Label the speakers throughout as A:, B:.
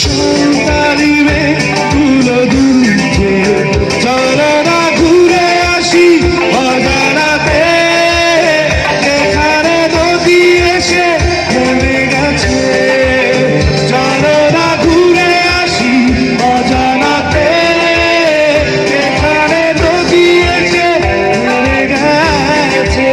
A: সন্তানি মেয়ে তুলো দুলছে, চলো না ঘুরে আসি অজানাতে, এখানে নদী এসে থেমে গেছে, চলো না ঘুরে আসি অজানাতে, এখানে নদী এসে থেমে গেছে।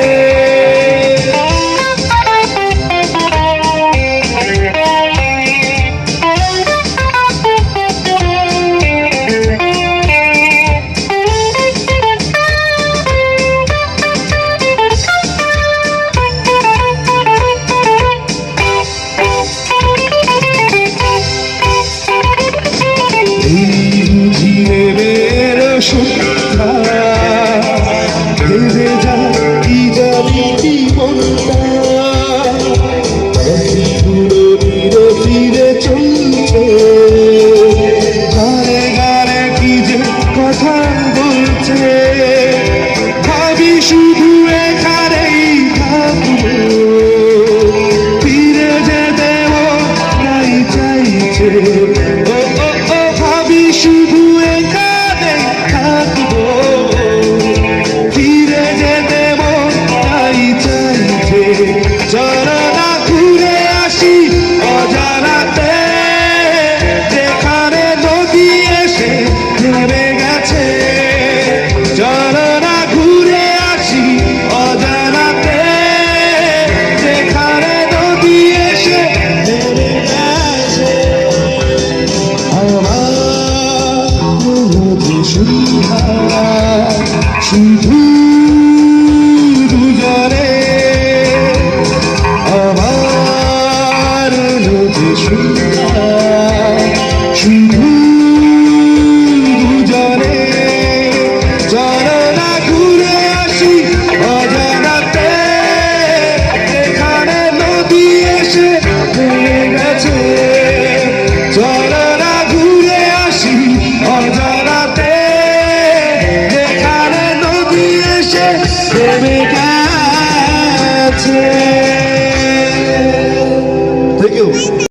A: ভেবে যা কি জানি কি মনটা, পুরো ধীরে ধীরে চলছে, গানে গানে কি যে কথা বলছে, ভাবি শুধু এখানেই থাকবো, ফিরে যেতে নাই চাইছে, ও ও ও ভাবি শুধু এখানেই থাকবো, ফিরে যেতে নাই চাইছে, চলো না ঘুরে আসি অজানাতে, যেখানে নদী এসে থেমে গেছে, চলো না ঘুরে আসি অজানাতে, যেখানে নদী এসে থেমে গেছে। আমার নদী সুন্দর শুধু দুজনে, আমার নদী সুন্দর শুধু দুজনে, চলো না ঘুরে আসি অজানাতে, এখানে নদী এসে থেমে গেছে, চলো না ঘুরে আসি অজানাতে, যেখানে নদী এসে থেমে গেছে।